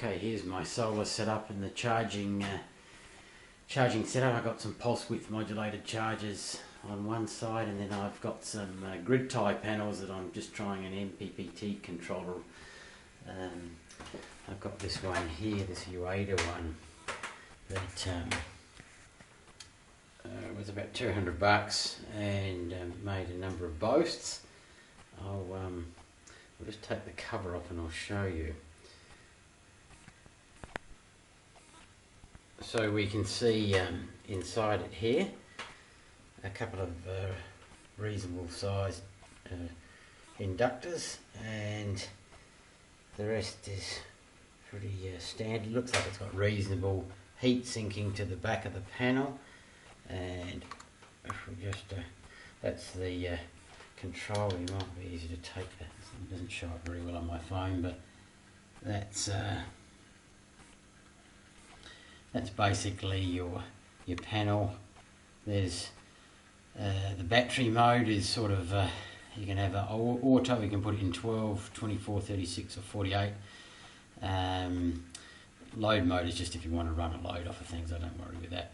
Okay, here's my solar setup and the charging setup. I've got some pulse width modulated chargers on one side, and then I've got some grid tie panels that I'm just trying an MPPT controller. I've got this one here, this Ueda one, that was about $200 and made a number of boasts. I'll just take the cover off and I'll show you. So we can see inside it here a couple of reasonable sized inductors, and the rest is pretty standard. Looks like it's got reasonable heat sinking to the back of the panel, and if we just that's the control. It might be easy to take that. It doesn't show up very well on my phone, but that's basically your panel. There's the battery mode is sort of you can have an auto, you can put it in 12, 24, 36 or 48. Load mode is just if you want to run a load off of things. I don't worry with that.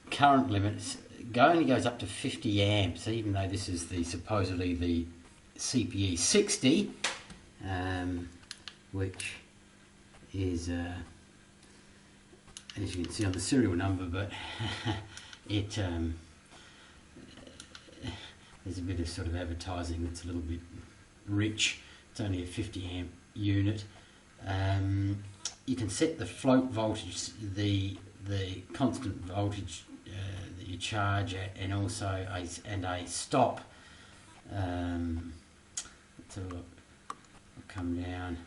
Current limits only goes up to 50 amps, even though this is the supposedly the Cpe 60, which is as you can see on the serial number, but it there's a bit of sort of advertising that's a little bit rich. It's only a 50 amp unit. You can set the float voltage, the constant voltage that you charge at, and also a stop. Let's have a look. I'll come down,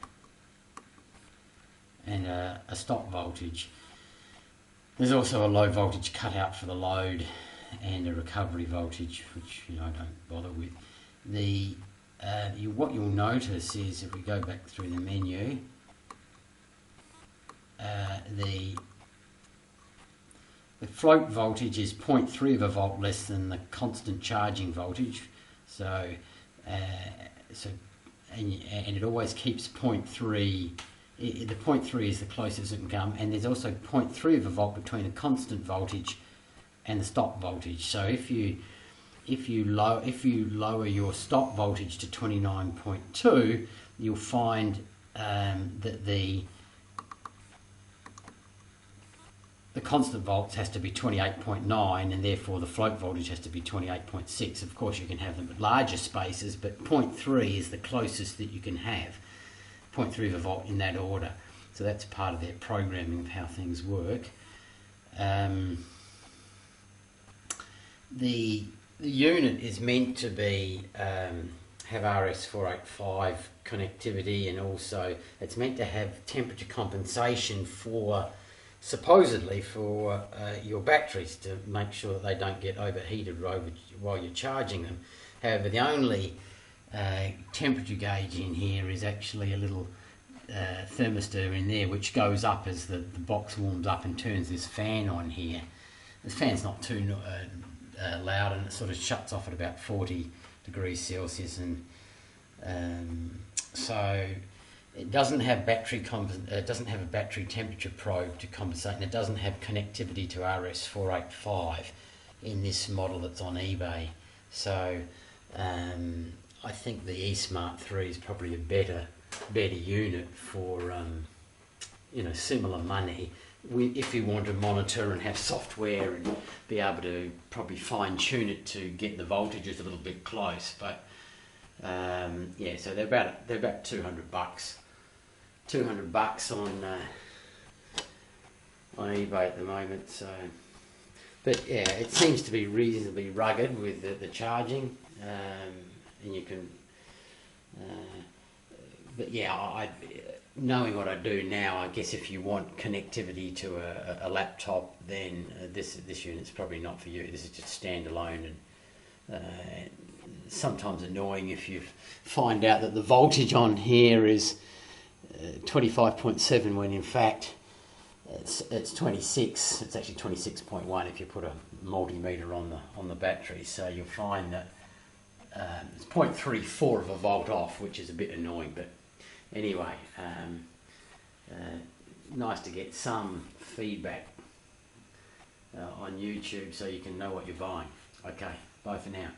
and a stop voltage. There's also a low voltage cutout for the load, and a recovery voltage, which I don't bother with. What you'll notice is, if we go back through the menu, the float voltage is 0.3 of a volt less than the constant charging voltage. So, and it always keeps 0.3. The 0.3 is the closest it can come, and there's also 0.3 of a volt between the constant voltage and the stop voltage. So if you lower your stop voltage to 29.2, you'll find that the constant volts has to be 28.9, and therefore the float voltage has to be 28.6. Of course, you can have them at larger spaces, but 0.3 is the closest that you can have. 0.3 of a volt in that order. So that's part of their programming of how things work. The unit is meant to be have RS485 connectivity, and also it's meant to have temperature compensation for, supposedly for your batteries, to make sure that they don't get overheated while you're charging them. However, the only temperature gauge in here is actually a little thermistor in there, which goes up as the box warms up and turns this fan on here. This fan's not too loud, and it sort of shuts off at about 40 degrees Celsius, and so it doesn't have it doesn't have a battery temperature probe to compensate, and it doesn't have connectivity to RS485 in this model that's on eBay. So I think the eSmart 3 is probably a better unit for similar money. If you want to monitor and have software and be able to probably fine tune it to get the voltages a little bit close, but yeah, so they're about $200 on eBay at the moment. So, but yeah, it seems to be reasonably rugged with the charging, and you can. But yeah, knowing what I do now, I guess if you want connectivity to a laptop, then this unit's probably not for you. This is just standalone, and sometimes annoying if you find out that the voltage on here is 25.7 when in fact it's 26. It's actually 26.1 if you put a multimeter on the battery. So you'll find that it's 0.34 of a volt off, which is a bit annoying, but anyway, nice to get some feedback on YouTube so you can know what you're buying. Okay, bye for now.